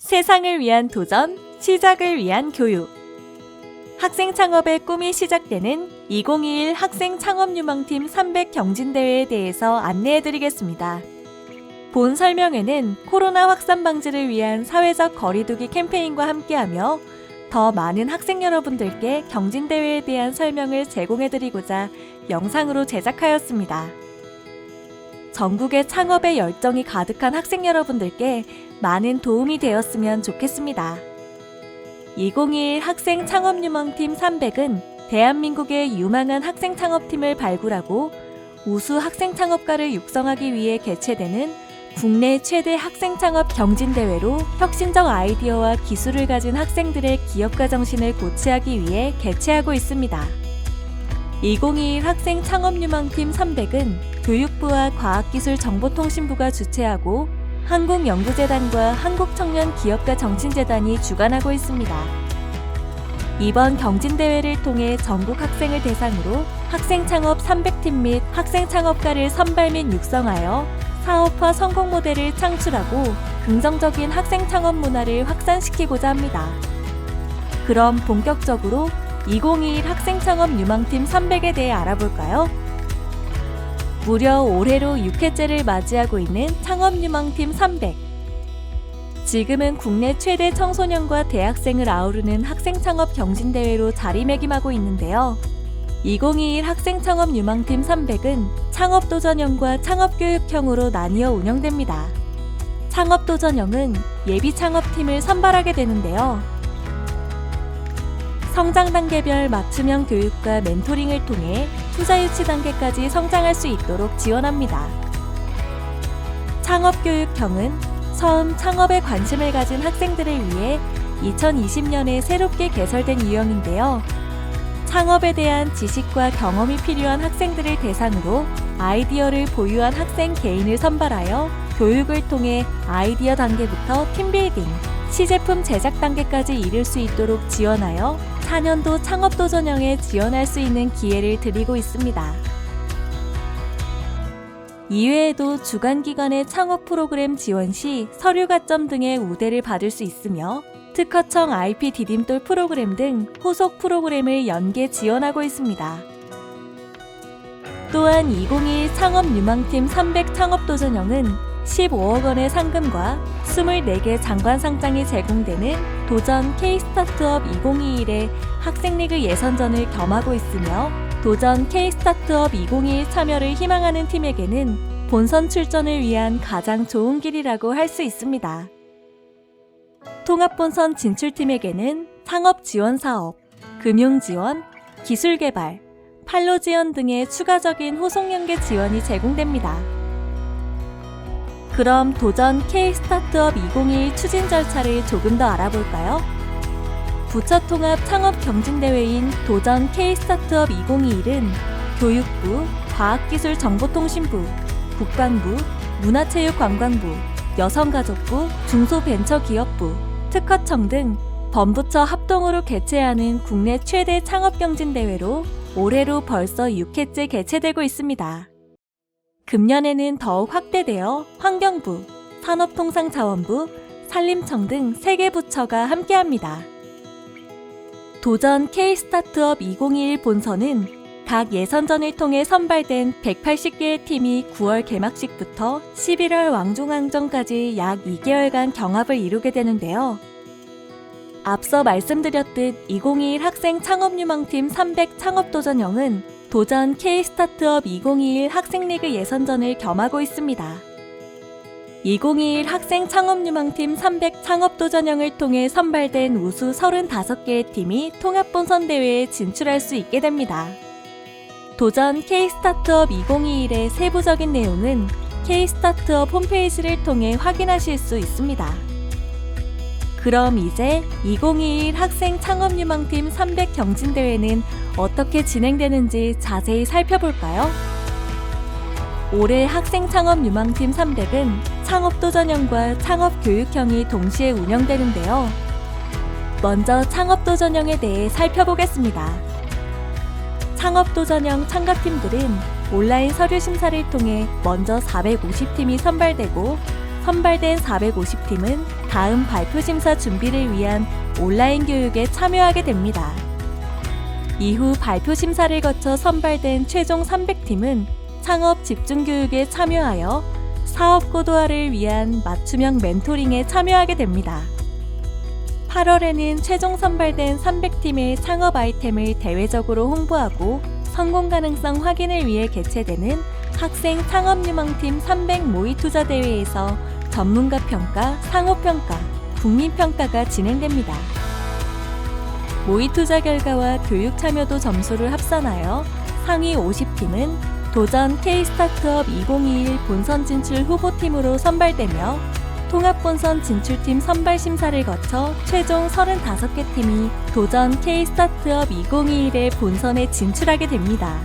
세상을 위한 도전, 시작을 위한 교육. 학생 창업의 꿈이 시작되는 2021 학생 창업유망팀 300 경진대회에 대해서 안내해드리겠습니다. 본 설명회는 코로나 확산 방지를 위한 사회적 거리두기 캠페인과 함께하며 더 많은 학생 여러분들께 경진대회에 대한 설명을 제공해드리고자 영상으로 제작하였습니다. 전국의 창업의 열정이 가득한 학생 여러분들께 많은 도움이 되었으면 좋겠습니다. 2021 학생 창업유망팀 300은 대한민국의 유망한 학생 창업팀을 발굴하고 우수 학생 창업가를 육성하기 위해 개최되는 국내 최대 학생 창업 경진대회로 혁신적 아이디어와 기술을 가진 학생들의 기업가 정신을 고취하기 위해 개최하고 있습니다. 2021 학생 창업유망팀 300은 교육부와 과학기술정보통신부가 주최하고 한국연구재단과 한국청년기업가 정신재단이 주관하고 있습니다. 이번 경진대회를 통해 전국 학생을 대상으로 학생창업 300팀 및 학생창업가를 선발 및 육성하여 사업화 성공 모델을 창출하고 긍정적인 학생창업 문화를 확산시키고자 합니다. 그럼 본격적으로 2021 학생창업 유망팀 300에 대해 알아볼까요? 무려 올해로 6회째를 맞이하고 있는 창업유망팀 300. 지금은 국내 최대 청소년과 대학생을 아우르는 학생창업 경진대회로 자리매김하고 있는데요. 2021 학생창업유망팀 300은 창업도전형과 창업교육형으로 나뉘어 운영됩니다. 창업도전형은 예비창업팀을 선발하게 되는데요. 성장 단계별 맞춤형 교육과 멘토링을 통해 투자 유치 단계까지 성장할 수 있도록 지원합니다. 창업교육형은 처음 창업에 관심을 가진 학생들을 위해 2020년에 새롭게 개설된 유형인데요. 창업에 대한 지식과 경험이 필요한 학생들을 대상으로 아이디어를 보유한 학생 개인을 선발하여 교육을 통해 아이디어 단계부터 팀빌딩, 시제품 제작 단계까지 이룰 수 있도록 지원하여 4년도 창업도전형에 지원할 수 있는 기회를 드리고 있습니다. 이외에도 주간기관의 창업 프로그램 지원 시 서류 가점 등의 우대를 받을 수 있으며 특허청 IP 디딤돌 프로그램 등 후속 프로그램을 연계 지원하고 있습니다. 또한 2021 창업유망팀 300 창업도전형은 15억 원의 상금과 24개 장관 상장이 제공되는 도전 K-스타트업 2021의 학생리그 예선전을 겸하고 있으며 도전 K-스타트업 2021 참여를 희망하는 팀에게는 본선 출전을 위한 가장 좋은 길이라고 할 수 있습니다. 통합본선 진출팀에게는 창업지원사업, 금융지원, 기술개발, 판로지원 등의 추가적인 후속연계 지원이 제공됩니다. 그럼 도전 K-스타트업 2021 추진 절차를 조금 더 알아볼까요? 부처통합 창업 경진대회인 도전 K-스타트업 2021은 교육부, 과학기술정보통신부, 국방부, 문화체육관광부, 여성가족부, 중소벤처기업부, 특허청 등 범부처 합동으로 개최하는 국내 최대 창업경진대회로 올해로 벌써 6회째 개최되고 있습니다. 금년에는 더욱 확대되어 환경부, 산업통상자원부, 산림청 등 3개 부처가 함께합니다. 도전 K-스타트업 2021 본선은 각 예선전을 통해 선발된 180개의 팀이 9월 개막식부터 11월 왕중왕전까지 약 2개월간 경합을 이루게 되는데요. 앞서 말씀드렸듯 2021 학생 창업유망팀 300 창업도전형은 도전 K-스타트업 2021 학생리그 예선전을 겸하고 있습니다. 2021 학생 창업유망팀 300 창업도전형을 통해 선발된 우수 35개의 팀이 통합본선 대회에 진출할 수 있게 됩니다. 도전 K-스타트업 2021의 세부적인 내용은 K-스타트업 홈페이지를 통해 확인하실 수 있습니다. 그럼 이제 2021 학생 창업유망팀 300 경진대회는 어떻게 진행되는지 자세히 살펴볼까요? 올해 학생 창업유망팀 300은 창업도전형과 창업교육형이 동시에 운영되는데요. 먼저 창업도전형에 대해 살펴보겠습니다. 창업도전형 참가팀들은 온라인 서류 심사를 통해 먼저 450팀이 선발되고 선발된 450팀은 다음 발표 심사 준비를 위한 온라인 교육에 참여하게 됩니다. 이후 발표 심사를 거쳐 선발된 최종 300팀은 창업 집중 교육에 참여하여 사업 고도화를 위한 맞춤형 멘토링에 참여하게 됩니다. 8월에는 최종 선발된 300팀의 창업 아이템을 대외적으로 홍보하고 성공 가능성 확인을 위해 개최되는 학생 창업유망팀 300 모의 투자 대회에서 전문가 평가, 상호 평가, 국민 평가가 진행됩니다. 모의 투자 결과와 교육 참여도 점수를 합산하여 상위 50팀은 도전 K-스타트업 2021 본선 진출 후보팀으로 선발되며 통합본선 진출팀 선발 심사를 거쳐 최종 35개 팀이 도전 K-스타트업 2021의 본선에 진출하게 됩니다.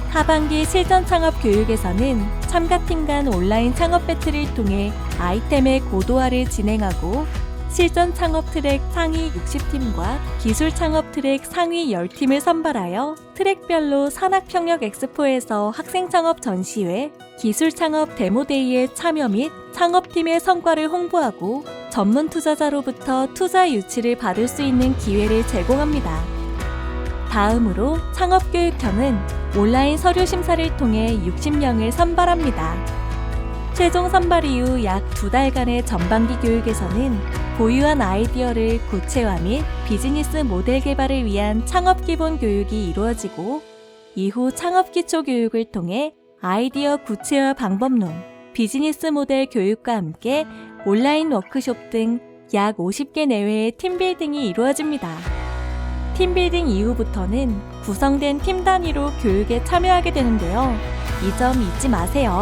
하반기 실전 창업 교육에서는 참가팀 간 온라인 창업 배틀을 통해 아이템의 고도화를 진행하고 실전 창업 트랙 상위 60팀과 기술 창업 트랙 상위 10팀을 선발하여 트랙별로 산학평역 엑스포에서 학생 창업 전시회, 기술 창업 데모데이에 참여 및 창업팀의 성과를 홍보하고 전문 투자자로부터 투자 유치를 받을 수 있는 기회를 제공합니다. 다음으로 창업교육청은 온라인 서류 심사를 통해 60명을 선발합니다. 최종 선발 이후 약 2달간의 전반기 교육에서는 보유한 아이디어를 구체화 및 비즈니스 모델 개발을 위한 창업 기본 교육이 이루어지고 이후 창업 기초 교육을 통해 아이디어 구체화 방법론, 비즈니스 모델 교육과 함께 온라인 워크숍 등 약 50개 내외의 팀빌딩이 이루어집니다. 팀빌딩 이후부터는 구성된 팀 단위로 교육에 참여하게 되는데요. 이 점 잊지 마세요.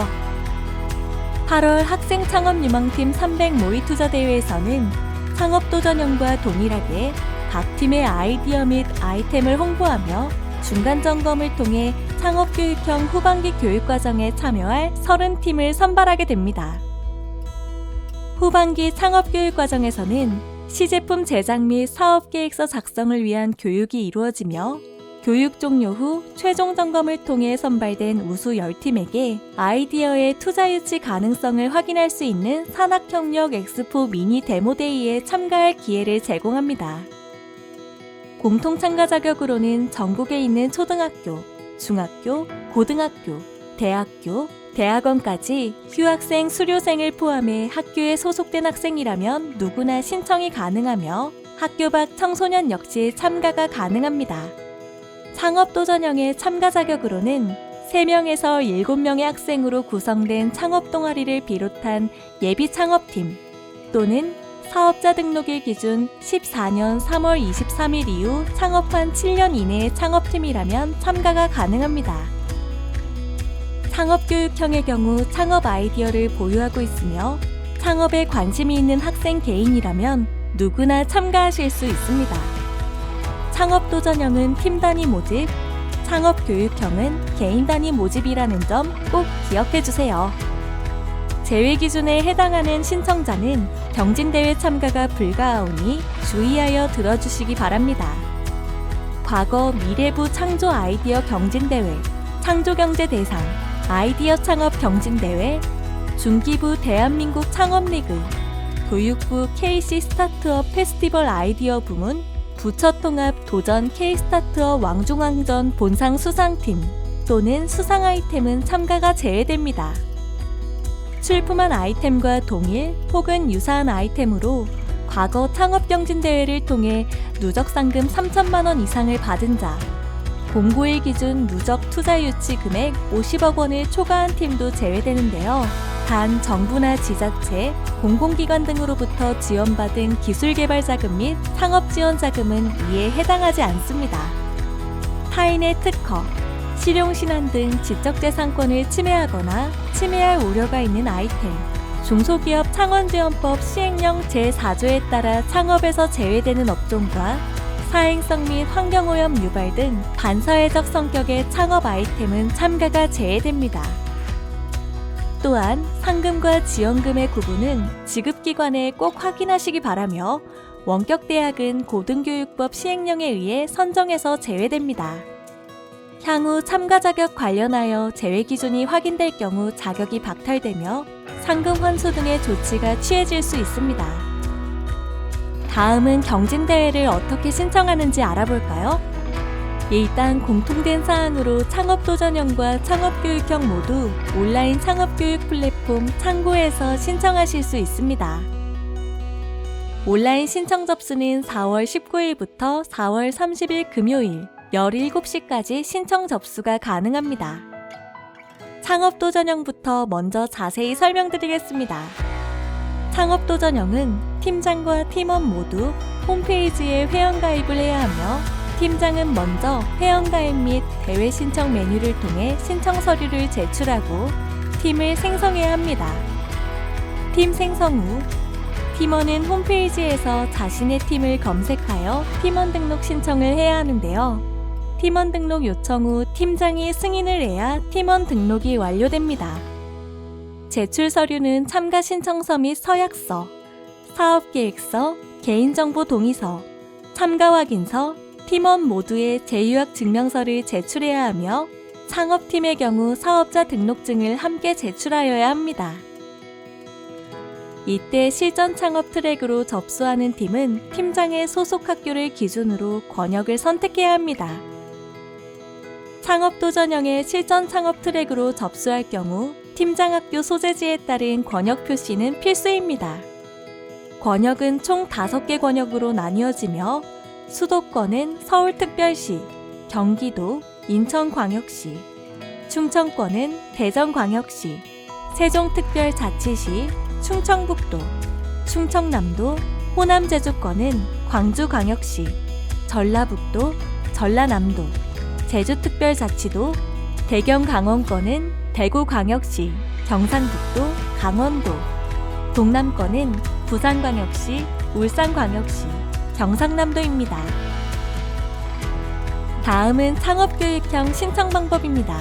8월 학생 창업 유망팀 300 모의 투자 대회에서는 창업도전형과 동일하게 각 팀의 아이디어 및 아이템을 홍보하며 중간 점검을 통해 창업교육형 후반기 교육과정에 참여할 30팀을 선발하게 됩니다. 후반기 창업교육과정에서는 시제품 제작 및 사업계획서 작성을 위한 교육이 이루어지며 교육 종료 후 최종 점검을 통해 선발된 우수 10팀에게 아이디어의 투자 유치 가능성을 확인할 수 있는 산학협력 엑스포 미니 데모데이에 참가할 기회를 제공합니다. 공통 참가 자격으로는 전국에 있는 초등학교, 중학교, 고등학교, 대학교, 대학원까지 휴학생, 수료생을 포함해 학교에 소속된 학생이라면 누구나 신청이 가능하며 학교 밖 청소년 역시 참가가 가능합니다. 창업도전형의 참가 자격으로는 3명에서 7명의 학생으로 구성된 창업동아리를 비롯한 예비 창업팀 또는 사업자 등록일 기준 14년 3월 23일 이후 창업한 7년 이내의 창업팀이라면 참가가 가능합니다. 창업교육형의 경우 창업 아이디어를 보유하고 있으며 창업에 관심이 있는 학생 개인이라면 누구나 참가하실 수 있습니다. 창업도전형은 팀 단위 모집, 창업교육형은 개인 단위 모집이라는 점 꼭 기억해 주세요. 제외 기준에 해당하는 신청자는 경진대회 참가가 불가하오니 주의하여 들어주시기 바랍니다. 과거 미래부 창조 아이디어 경진대회, 창조경제 대상, 아이디어 창업 경진대회, 중기부 대한민국 창업리그, 교육부 KC 스타트업 페스티벌 아이디어 부문, 부처통합 도전 K-스타트업 왕중왕전 본상 수상팀 또는 수상 아이템은 참가가 제외됩니다. 출품한 아이템과 동일 혹은 유사한 아이템으로 과거 창업경진대회를 통해 누적 상금 3천만 원 이상을 받은 자, 공고일 기준 누적 투자 유치 금액 50억 원을 초과한 팀도 제외되는데요. 단 정부나 지자체, 공공기관 등으로부터 지원받은 기술개발 자금 및 창업 지원 자금은 이에 해당하지 않습니다. 타인의 특허, 실용신안 등 지적재산권을 침해하거나 침해할 우려가 있는 아이템, 중소기업 창원지원법 시행령 제4조에 따라 창업에서 제외되는 업종과 사행성 및 환경오염 유발 등 반사회적 성격의 창업 아이템은 참가가 제외됩니다. 또한 상금과 지원금의 구분은 지급기관에 꼭 확인하시기 바라며 원격대학은 고등교육법 시행령에 의해 선정해서 제외됩니다. 향후 참가 자격 관련하여 제외 기준이 확인될 경우 자격이 박탈되며 상금 환수 등의 조치가 취해질 수 있습니다. 다음은 경진대회를 어떻게 신청하는지 알아볼까요? 일단 공통된 사항으로 창업도전형과 창업교육형 모두 온라인 창업교육 플랫폼 창고에서 신청하실 수 있습니다. 온라인 신청 접수는 4월 19일부터 4월 30일 금요일 17시까지 신청 접수가 가능합니다. 창업도전형부터 먼저 자세히 설명드리겠습니다. 창업도전형은 팀장과 팀원 모두 홈페이지에 회원가입을 해야 하며 팀장은 먼저 회원가입 및 대회 신청 메뉴를 통해 신청 서류를 제출하고 팀을 생성해야 합니다. 팀 생성 후 팀원은 홈페이지에서 자신의 팀을 검색하여 팀원 등록 신청을 해야 하는데요. 팀원 등록 요청 후 팀장이 승인을 해야 팀원 등록이 완료됩니다. 제출 서류는 참가 신청서 및 서약서, 사업계획서, 개인정보 동의서, 참가 확인서, 팀원 모두의 재유학 증명서를 제출해야 하며 창업팀의 경우 사업자 등록증을 함께 제출하여야 합니다. 이때 실전 창업 트랙으로 접수하는 팀은 팀장의 소속 학교를 기준으로 권역을 선택해야 합니다. 창업도전형의 실전 창업 트랙으로 접수할 경우 팀장 학교 소재지에 따른 권역 표시는 필수입니다. 권역은 총 5개 권역으로 나뉘어지며 수도권은 서울특별시, 경기도, 인천광역시, 충청권은 대전광역시, 세종특별자치시, 충청북도, 충청남도, 호남제주권은 광주광역시, 전라북도, 전라남도, 제주특별자치도, 대경강원권은 대구광역시, 경상북도, 강원도, 동남권은 부산광역시, 울산광역시, 경상남도입니다. 다음은 창업교육형 신청 방법입니다.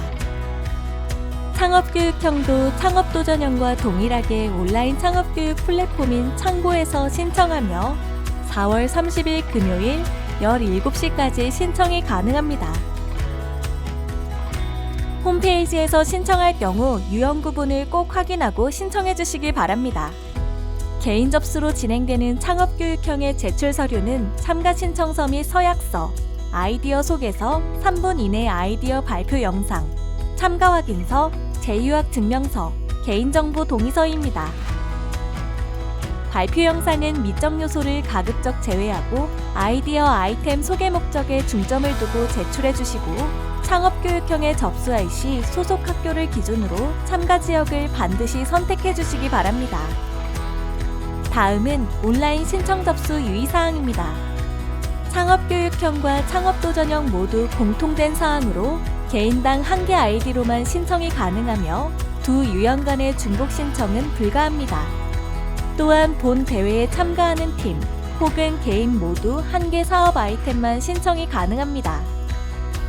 창업교육형도 창업도전형과 동일하게 온라인 창업교육 플랫폼인 창고에서 신청하며 4월 30일 금요일 17시까지 신청이 가능합니다. 홈페이지에서 신청할 경우 유형 구분을 꼭 확인하고 신청해 주시기 바랍니다. 개인 접수로 진행되는 창업교육형의 제출 서류는 참가 신청서 및 서약서, 아이디어 소개서, 3분 이내 아이디어 발표 영상, 참가 확인서, 재유학 증명서, 개인정보 동의서입니다. 발표 영상은 미적 요소를 가급적 제외하고 아이디어 아이템 소개 목적에 중점을 두고 제출해 주시고 창업교육형에 접수할 시 소속 학교를 기준으로 참가 지역을 반드시 선택해 주시기 바랍니다. 다음은 온라인 신청 접수 유의사항입니다. 창업교육형과 창업도전형 모두 공통된 사항으로 개인당 1개 아이디로만 신청이 가능하며 두 유형 간의 중복 신청은 불가합니다. 또한 본 대회에 참가하는 팀 혹은 개인 모두 1개 사업 아이템만 신청이 가능합니다.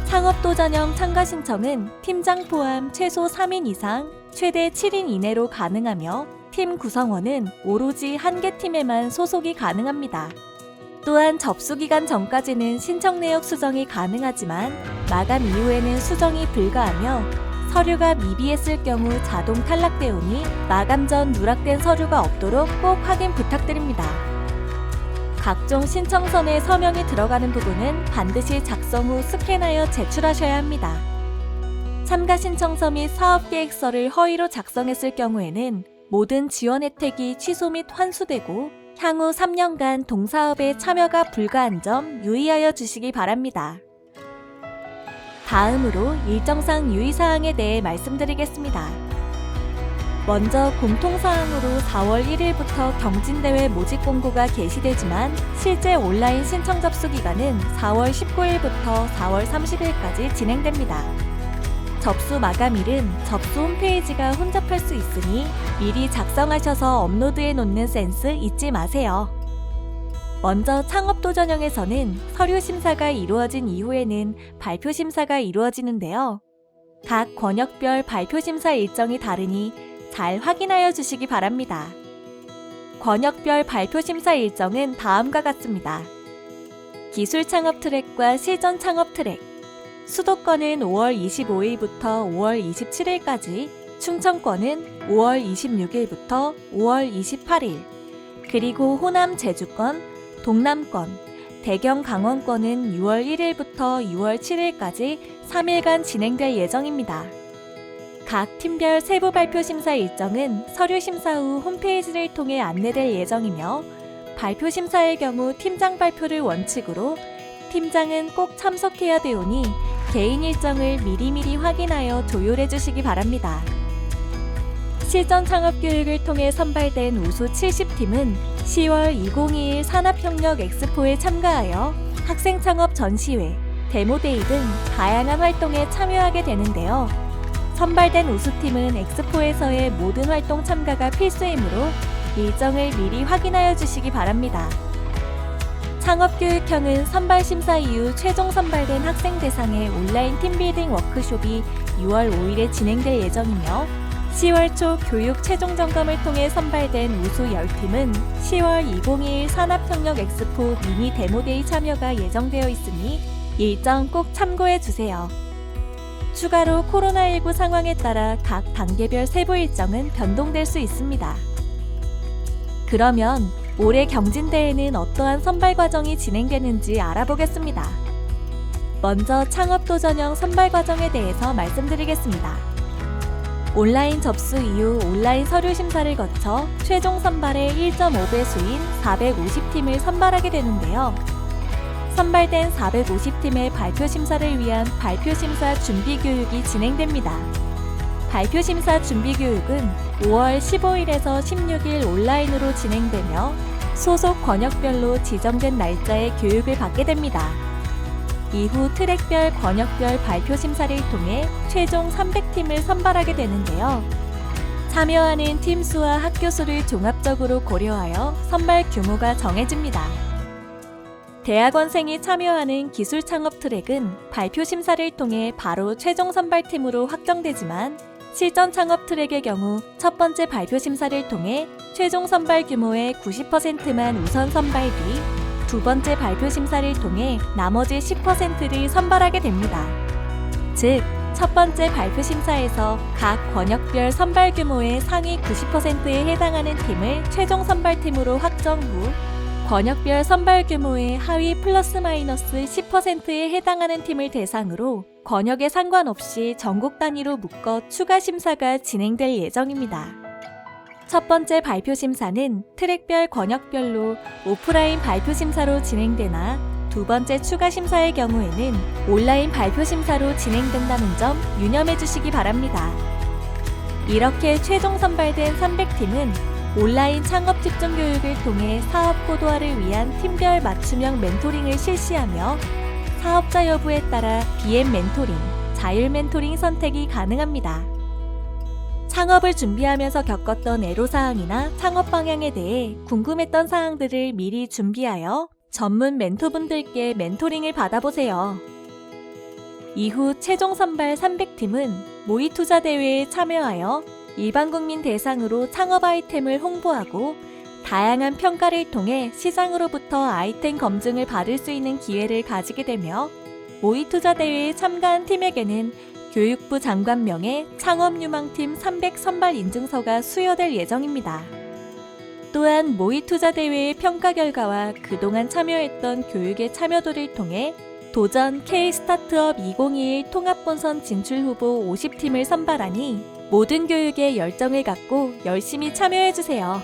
창업도전형 참가 신청은 팀장 포함 최소 3인 이상, 최대 7인 이내로 가능하며 팀 구성원은 오로지 1개 팀에만 소속이 가능합니다. 또한 접수기간 전까지는 신청 내역 수정이 가능하지만 마감 이후에는 수정이 불가하며 서류가 미비했을 경우 자동 탈락되오니 마감 전 누락된 서류가 없도록 꼭 확인 부탁드립니다. 각종 신청선에 서명이 들어가는 부분은 반드시 작성 후 스캔하여 제출하셔야 합니다. 참가 신청서 및 사업계획서를 허위로 작성했을 경우에는 모든 지원 혜택이 취소 및 환수되고 향후 3년간 동사업에 참여가 불가한 점 유의하여 주시기 바랍니다. 다음으로 일정상 유의사항에 대해 말씀드리겠습니다. 먼저 공통사항으로 4월 1일부터 경진대회 모집 공고가 게시되지만 실제 온라인 신청 접수 기간은 4월 19일부터 4월 30일까지 진행됩니다. 접수 마감일은 접수 홈페이지가 혼잡할 수 있으니 미리 작성하셔서 업로드해 놓는 센스 잊지 마세요. 먼저 창업도전형에서는 서류 심사가 이루어진 이후에는 발표 심사가 이루어지는데요. 각 권역별 발표 심사 일정이 다르니 잘 확인하여 주시기 바랍니다. 권역별 발표 심사 일정은 다음과 같습니다. 기술 창업 트랙과 실전 창업 트랙. 수도권은 5월 25일부터 5월 27일까지, 충청권은 5월 26일부터 5월 28일, 그리고 호남 제주권, 동남권, 대경 강원권은 6월 1일부터 6월 7일까지 3일간 진행될 예정입니다. 각 팀별 세부 발표 심사 일정은 서류 심사 후 홈페이지를 통해 안내될 예정이며, 발표 심사의 경우 팀장 발표를 원칙으로 팀장은 꼭 참석해야 되오니 개인 일정을 미리미리 확인하여 조율해 주시기 바랍니다. 실전 창업 교육을 통해 선발된 우수 70팀은 10월 2021 산업협력 엑스포에 참가하여 학생 창업 전시회, 데모데이 등 다양한 활동에 참여하게 되는데요. 선발된 우수팀은 엑스포에서의 모든 활동 참가가 필수이므로 일정을 미리 확인하여 주시기 바랍니다. 창업교육형은 선발 심사 이후 최종 선발된 학생 대상의 온라인 팀빌딩 워크숍이 6월 5일에 진행될 예정이며, 10월 초 교육 최종 점검을 통해 선발된 우수 10팀은 10월 2021 산업협력 엑스포 미니 데모데이 참여가 예정되어 있으니 일정 꼭 참고해 주세요. 추가로 코로나19 상황에 따라 각 단계별 세부 일정은 변동될 수 있습니다. 그러면 올해 경진대회는 어떠한 선발 과정이 진행되는지 알아보겠습니다. 먼저 창업도전형 선발 과정에 대해서 말씀드리겠습니다. 온라인 접수 이후 온라인 서류 심사를 거쳐 최종 선발의 1.5배수인 450팀을 선발하게 되는데요. 선발된 450팀의 발표 심사를 위한 발표 심사 준비 교육이 진행됩니다. 발표 심사 준비 교육은 5월 15일에서 16일 온라인으로 진행되며 소속 권역별로 지정된 날짜에 교육을 받게 됩니다. 이후 트랙별, 권역별 발표 심사를 통해 최종 300팀을 선발하게 되는데요. 참여하는 팀 수와 학교 수를 종합적으로 고려하여 선발 규모가 정해집니다. 대학원생이 참여하는 기술 창업 트랙은 발표 심사를 통해 바로 최종 선발팀으로 확정되지만, 실전 창업 트랙의 경우 첫 번째 발표 심사를 통해 최종 선발 규모의 90%만 우선 선발 뒤 두 번째 발표 심사를 통해 나머지 10%를 선발하게 됩니다. 즉, 첫 번째 발표 심사에서 각 권역별 선발 규모의 상위 90%에 해당하는 팀을 최종 선발팀으로 확정 후 권역별 선발 규모의 하위 플러스 마이너스 10%에 해당하는 팀을 대상으로 권역에 상관없이 전국 단위로 묶어 추가 심사가 진행될 예정입니다. 첫 번째 발표 심사는 트랙별 권역별로 오프라인 발표 심사로 진행되나, 두 번째 추가 심사의 경우에는 온라인 발표 심사로 진행된다는 점 유념해 주시기 바랍니다. 이렇게 최종 선발된 300팀은 온라인 창업 집중 교육을 통해 사업 고도화를 위한 팀별 맞춤형 멘토링을 실시하며 사업자 여부에 따라 BM 멘토링, 자율 멘토링 선택이 가능합니다. 창업을 준비하면서 겪었던 애로사항이나 창업 방향에 대해 궁금했던 사항들을 미리 준비하여 전문 멘토분들께 멘토링을 받아보세요. 이후 최종 선발 300팀은 모의투자 대회에 참여하여 일반 국민 대상으로 창업 아이템을 홍보하고 다양한 평가를 통해 시장으로부터 아이템 검증을 받을 수 있는 기회를 가지게 되며, 모의투자 대회에 참가한 팀에게는 교육부 장관 명의 창업유망팀 300 선발 인증서가 수여될 예정입니다. 또한 모의투자 대회의 평가 결과와 그동안 참여했던 교육의 참여도를 통해 도전 K-스타트업 2021 통합본선 진출 후보 50팀을 선발하니 모든 교육에 열정을 갖고 열심히 참여해주세요.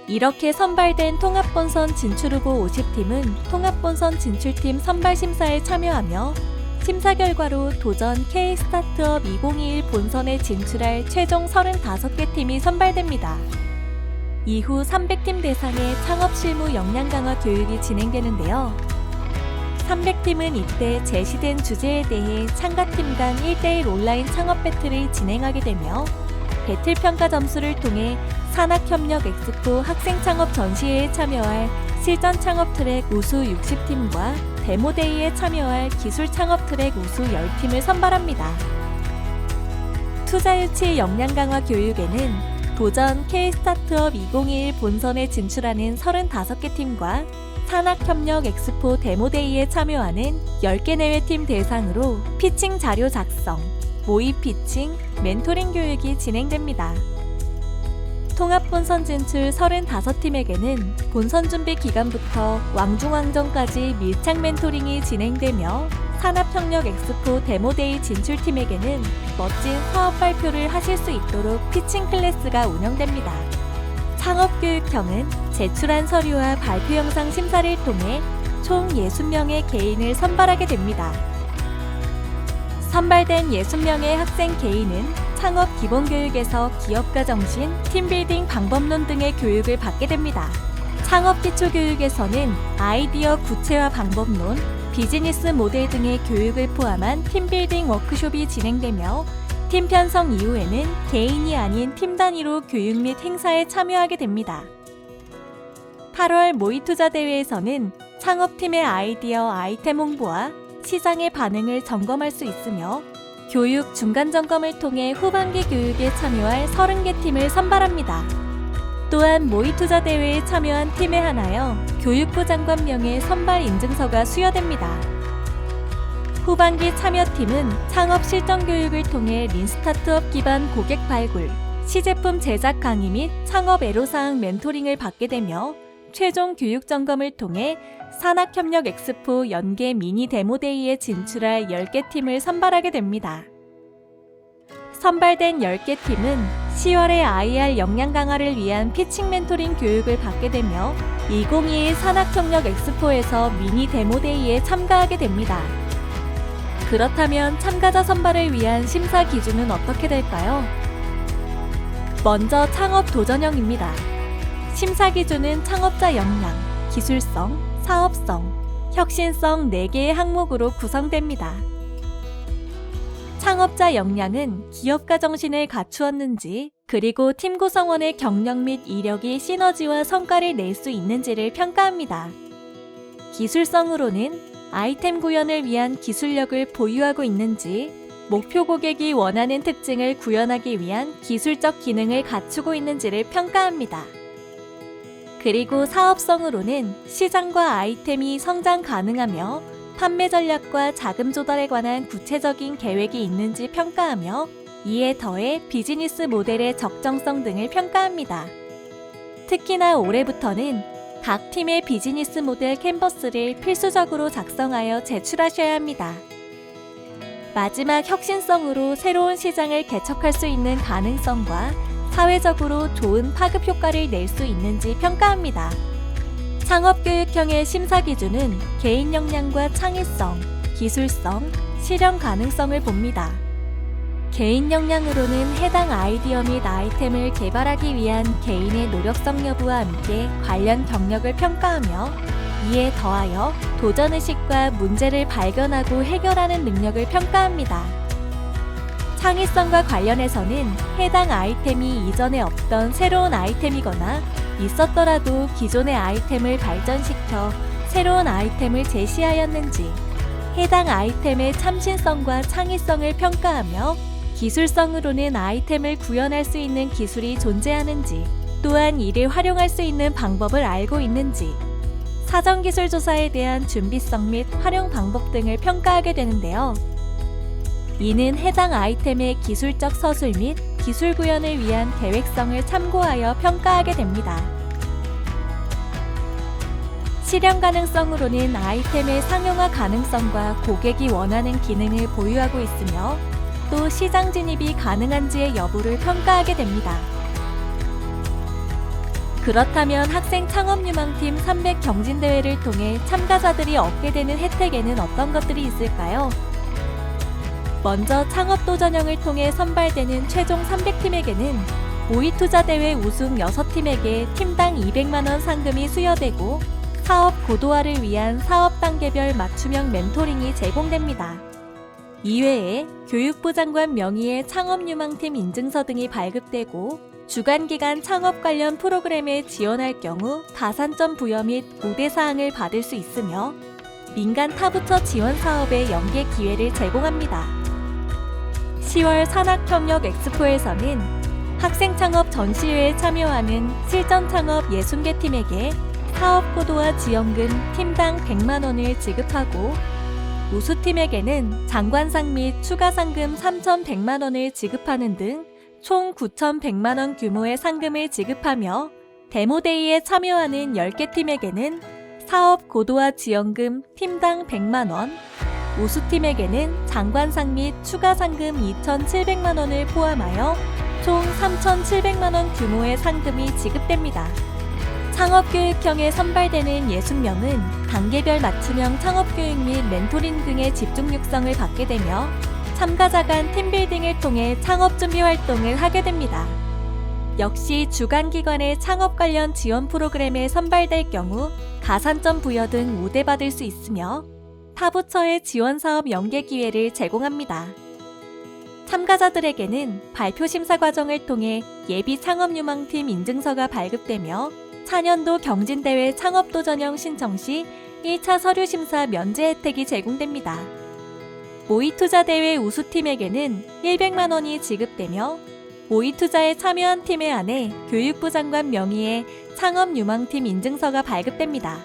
이렇게 선발된 통합본선 진출 후보 50팀은 통합본선 진출팀 선발 심사에 참여하며 심사 결과로 도전 K-스타트업 2021 본선에 진출할 최종 35개 팀이 선발됩니다. 이후 300팀 대상의 창업 실무 역량 강화 교육이 진행되는데요. 300팀은 이때 제시된 주제에 대해 참가팀 간 1대1 온라인 창업 배틀을 진행하게 되며, 배틀 평가 점수를 통해 산학협력 엑스포 학생 창업 전시회에 참여할 실전 창업 트랙 우수 60팀과 데모데이에 참여할 기술 창업 트랙 우수 10팀을 선발합니다. 투자유치 역량 강화 교육에는 도전 K-스타트업 2021 본선에 진출하는 35개 팀과 산학협력 엑스포 데모데이에 참여하는 10개 내외 팀 대상으로 피칭 자료 작성, 모의 피칭, 멘토링 교육이 진행됩니다. 통합 본선 진출 35팀에게는 본선 준비 기간부터 왕중왕전까지 밀착 멘토링이 진행되며 산업협력 엑스포 데모데이 진출팀에게는 멋진 사업 발표를 하실 수 있도록 피칭 클래스가 운영됩니다. 창업교육형은 제출한 서류와 발표 영상 심사를 통해 총 60명의 개인을 선발하게 됩니다. 선발된 60명의 학생 개인은 창업 기본교육에서 기업가 정신, 팀빌딩 방법론 등의 교육을 받게 됩니다. 창업 기초교육에서는 아이디어 구체화 방법론, 비즈니스 모델 등의 교육을 포함한 팀빌딩 워크숍이 진행되며 팀 편성 이후에는 개인이 아닌 팀 단위로 교육 및 행사에 참여하게 됩니다. 8월 모의투자대회에서는 창업팀의 아이디어 아이템 홍보와 시장의 반응을 점검할 수 있으며 교육 중간점검을 통해 후반기 교육에 참여할 30개 팀을 선발합니다. 또한 모의투자대회에 참여한 팀에 한하여 교육부 장관 명의 선발 인증서가 수여됩니다. 후반기 참여팀은 창업 실전 교육을 통해 린 스타트업 기반 고객 발굴, 시제품 제작 강의 및 창업 애로사항 멘토링을 받게 되며 최종 교육 점검을 통해 산학협력 엑스포 연계 미니 데모데이에 진출할 10개 팀을 선발하게 됩니다. 선발된 10개 팀은 10월에 IR 역량 강화를 위한 피칭 멘토링 교육을 받게 되며 2021 산학협력 엑스포에서 미니 데모데이에 참가하게 됩니다. 그렇다면 참가자 선발을 위한 심사 기준은 어떻게 될까요? 먼저 창업 도전형입니다. 심사 기준은 창업자 역량, 기술성, 사업성, 혁신성 4개의 항목으로 구성됩니다. 창업자 역량은 기업가 정신을 갖추었는지, 그리고 팀 구성원의 경력 및 이력이 시너지와 성과를 낼 수 있는지를 평가합니다. 기술성으로는 아이템 구현을 위한 기술력을 보유하고 있는지, 목표 고객이 원하는 특징을 구현하기 위한 기술적 기능을 갖추고 있는지를 평가합니다. 그리고 사업성으로는 시장과 아이템이 성장 가능하며 판매 전략과 자금 조달에 관한 구체적인 계획이 있는지 평가하며 이에 더해 비즈니스 모델의 적정성 등을 평가합니다. 특히나 올해부터는 각 팀의 비즈니스 모델 캔버스를 필수적으로 작성하여 제출하셔야 합니다. 마지막 혁신성으로 새로운 시장을 개척할 수 있는 가능성과 사회적으로 좋은 파급 효과를 낼 수 있는지 평가합니다. 창업교육형의 심사 기준은 개인 역량과 창의성, 기술성, 실현 가능성을 봅니다. 개인 역량으로는 해당 아이디어 및 아이템을 개발하기 위한 개인의 노력성 여부와 함께 관련 경력을 평가하며 이에 더하여 도전의식과 문제를 발견하고 해결하는 능력을 평가합니다. 창의성과 관련해서는 해당 아이템이 이전에 없던 새로운 아이템이거나 있었더라도 기존의 아이템을 발전시켜 새로운 아이템을 제시하였는지, 해당 아이템의 참신성과 창의성을 평가하며 기술성으로는 아이템을 구현할 수 있는 기술이 존재하는지, 또한 이를 활용할 수 있는 방법을 알고 있는지, 사전기술 조사에 대한 준비성 및 활용 방법 등을 평가하게 되는데요. 이는 해당 아이템의 기술적 서술 및 기술 구현을 위한 계획성을 참고하여 평가하게 됩니다. 실현 가능성으로는 아이템의 상용화 가능성과 고객이 원하는 기능을 보유하고 있으며 또 시장 진입이 가능한지의 여부를 평가하게 됩니다. 그렇다면 학생 창업유망팀 300 경진대회를 통해 참가자들이 얻게 되는 혜택에는 어떤 것들이 있을까요? 먼저 창업도전형을 통해 선발되는 최종 300팀에게는 모의투자대회 우승 6팀에게 팀당 200만원 상금이 수여되고 사업 고도화를 위한 사업 단계별 맞춤형 멘토링이 제공됩니다. 이외에 교육부 장관 명의의 창업유망팀 인증서 등이 발급되고 주간기간 창업 관련 프로그램에 지원할 경우 가산점 부여 및 우대사항을 받을 수 있으며 민간 타부처 지원 사업의 연계 기회를 제공합니다. 10월 산학협력 엑스포에서는 학생 창업 전시회에 참여하는 실전 창업 60개 팀에게 사업 고도화 지원금 팀당 100만 원을 지급하고 우수팀에게는 장관상 및 추가 상금 3,100만 원을 지급하는 등 총 9,100만 원 규모의 상금을 지급하며 데모데이에 참여하는 10개 팀에게는 사업 고도화 지원금 팀당 100만 원, 우수팀에게는 장관상 및 추가 상금 2,700만 원을 포함하여 총 3,700만 원 규모의 상금이 지급됩니다. 창업교육형에 선발되는 60명은 단계별 맞춤형 창업교육 및 멘토링 등의 집중 육성을 받게 되며 참가자 간 팀빌딩을 통해 창업 준비 활동을 하게 됩니다. 역시 주관기관의 창업 관련 지원 프로그램에 선발될 경우 가산점 부여 등 우대받을 수 있으며 타부처의 지원사업 연계 기회를 제공합니다. 참가자들에게는 발표 심사 과정을 통해 예비 창업유망팀 인증서가 발급되며 차년도 경진대회 창업도전형 신청 시 1차 서류 심사 면제 혜택이 제공됩니다. 모의투자대회 우수팀에게는 100만 원이 지급되며 모의투자에 참여한 팀에 한해 교육부 장관 명의의 창업유망팀 인증서가 발급됩니다.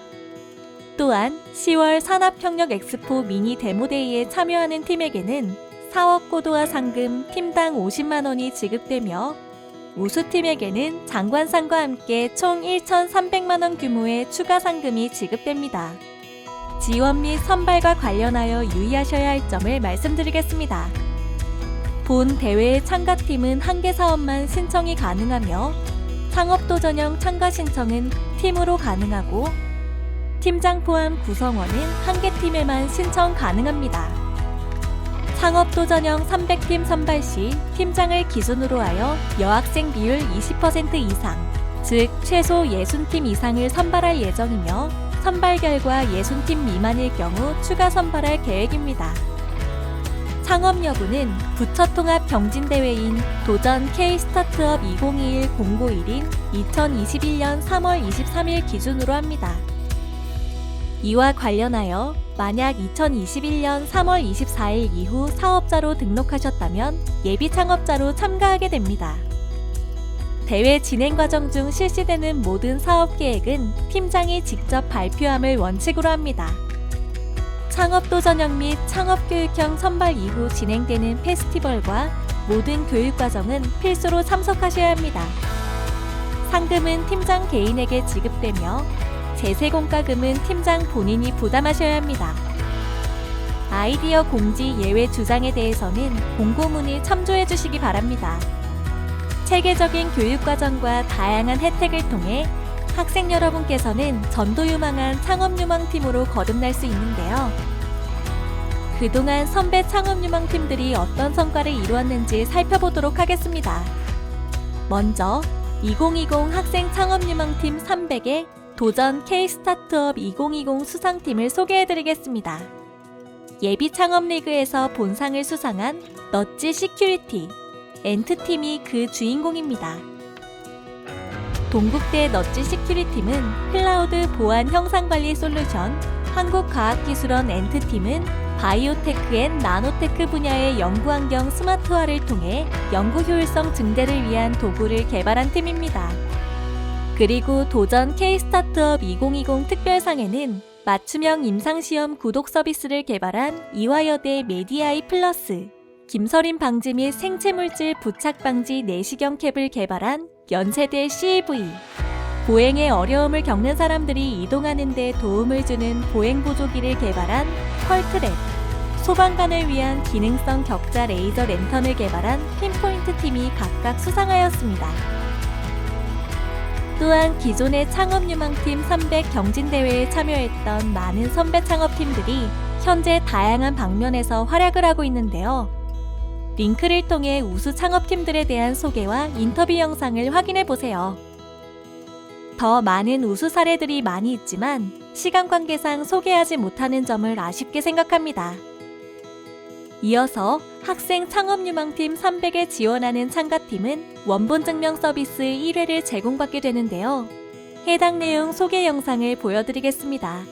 또한 10월 산업협력 엑스포 미니 데모데이에 참여하는 팀에게는 사업 고도화 상금 팀당 50만 원이 지급되며 우수팀에게는 장관상과 함께 총 1,300만 원 규모의 추가 상금이 지급됩니다. 지원 및 선발과 관련하여 유의하셔야 할 점을 말씀드리겠습니다. 본 대회의 참가팀은 1개 사업만 신청이 가능하며 창업도전형 참가 신청은 팀으로 가능하고 팀장 포함 구성원은 1개 팀에만 신청 가능합니다. 창업도전형 300팀 선발 시 팀장을 기준으로 하여 여학생 비율 20% 이상, 즉 최소 60팀 이상을 선발할 예정이며 선발 결과 60팀 미만일 경우 추가 선발할 계획입니다. 창업 여부는 부처 통합 경진대회인 도전 K-스타트업 2021 공고1인 2021년 3월 23일 기준으로 합니다. 이와 관련하여 만약 2021년 3월 24일 이후 사업자로 등록하셨다면 예비 창업자로 참가하게 됩니다. 대회 진행 과정 중 실시되는 모든 사업 계획은 팀장이 직접 발표함을 원칙으로 합니다. 창업도전형 및 창업교육형 선발 이후 진행되는 페스티벌과 모든 교육과정은 필수로 참석하셔야 합니다. 상금은 팀장 개인에게 지급되며 제세공과금은 팀장 본인이 부담하셔야 합니다. 아이디어 공지 예외 주장에 대해서는 공고문을 참조해 주시기 바랍니다. 체계적인 교육과정과 다양한 혜택을 통해 학생 여러분께서는 전도유망한 창업유망팀으로 거듭날 수 있는데요. 그동안 선배 창업유망팀들이 어떤 성과를 이루었는지 살펴보도록 하겠습니다. 먼저 2020 학생 창업유망팀 300의 도전 K-스타트업 2020 수상팀을 소개해드리겠습니다. 예비 창업리그에서 본상을 수상한 넛지 시큐리티, 엔트팀이 그 주인공입니다. 동국대 넛지 시큐리팀은 클라우드 보안 형상관리 솔루션, 한국과학기술원 엔트팀은 바이오테크 앤 나노테크 분야의 연구환경 스마트화를 통해 연구 효율성 증대를 위한 도구를 개발한 팀입니다. 그리고 도전 K-스타트업 2020 특별상에는 맞춤형 임상시험 구독 서비스를 개발한 이화여대 메디아이 플러스, 김서림 방지 및 생체물질 부착 방지 내시경 캡을 개발한 연세대 CEV, 보행에 어려움을 겪는 사람들이 이동하는 데 도움을 주는 보행보조기를 개발한 펄트랩, 소방관을 위한 기능성 격자 레이저 랜턴을 개발한 핀포인트 팀이 각각 수상하였습니다. 또한 기존의 창업유망팀 300 경진대회에 참여했던 많은 선배 창업팀들이 현재 다양한 방면에서 활약을 하고 있는데요. 링크를 통해 우수 창업팀들에 대한 소개와 인터뷰 영상을 확인해보세요. 더 많은 우수 사례들이 많이 있지만 시간 관계상 소개하지 못하는 점을 아쉽게 생각합니다. 이어서 학생 창업유망팀 300에 지원하는 참가팀은 원본 증명 서비스 1회를 제공받게 되는데요. 해당 내용 소개 영상을 보여드리겠습니다.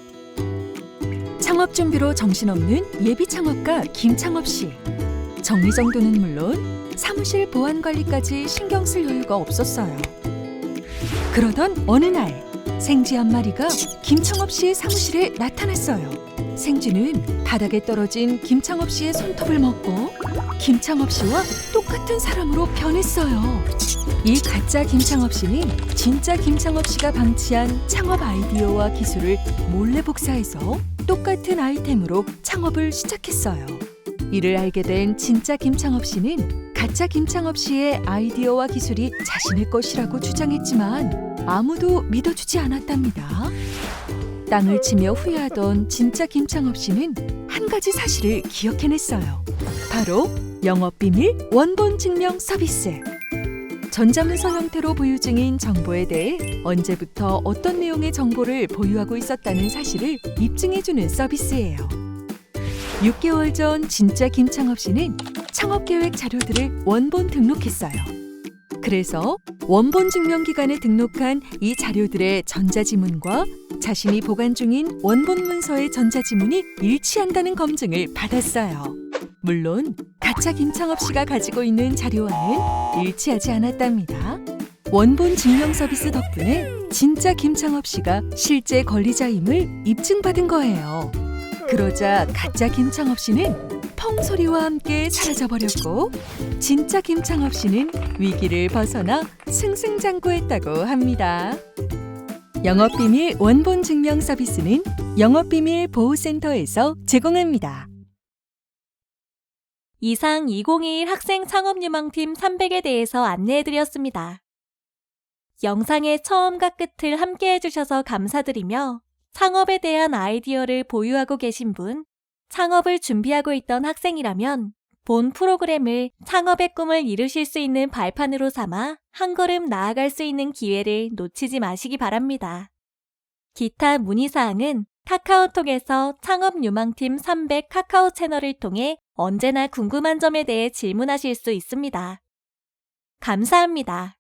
창업 준비로 정신없는 예비 창업가 김창업 씨. 정리정돈은 물론 사무실 보안 관리까지 신경 쓸 여유가 없었어요. 그러던 어느 날 생쥐 한 마리가 김창업 씨의 사무실에 나타났어요. 생쥐는 바닥에 떨어진 김창업 씨의 손톱을 먹고 김창업 씨와 똑같은 사람으로 변했어요. 이 가짜 김창업 씨는 진짜 김창업 씨가 방치한 창업 아이디어와 기술을 몰래 복사해서 똑같은 아이템으로 창업을 시작했어요. 이를 알게 된 진짜 김창업 씨는 가짜 김창업 씨의 아이디어와 기술이 자신의 것이라고 주장했지만 아무도 믿어주지 않았답니다. 땅을 치며 후회하던 진짜 김창업 씨는 한 가지 사실을 기억해냈어요. 바로 영업비밀 원본 증명 서비스. 전자문서 형태로 보유 중인 정보에 대해 언제부터 어떤 내용의 정보를 보유하고 있었다는 사실을 입증해주는 서비스예요. 6개월 전 진짜 김창업 씨는 창업계획 자료들을 원본 등록했어요. 그래서 원본 증명기관에 등록한 이 자료들의 전자지문과 자신이 보관 중인 원본 문서의 전자지문이 일치한다는 검증을 받았어요. 물론 가짜 김창업 씨가 가지고 있는 자료와는 일치하지 않았답니다. 원본 증명 서비스 덕분에 진짜 김창업 씨가 실제 권리자임을 입증받은 거예요. 그러자 가짜 김창업 씨는 펑 소리와 함께 사라져버렸고 진짜 김창업 씨는 위기를 벗어나 승승장구했다고 합니다. 영업비밀 원본 증명 서비스는 영업비밀 보호센터에서 제공합니다. 이상 2021 학생 창업유망팀 300에 대해서 안내해드렸습니다. 영상의 처음과 끝을 함께 해주셔서 감사드리며 창업에 대한 아이디어를 보유하고 계신 분, 창업을 준비하고 있던 학생이라면 본 프로그램을 창업의 꿈을 이루실 수 있는 발판으로 삼아 한 걸음 나아갈 수 있는 기회를 놓치지 마시기 바랍니다. 기타 문의사항은 카카오톡에서 창업유망팀 300 카카오 채널을 통해 언제나 궁금한 점에 대해 질문하실 수 있습니다. 감사합니다.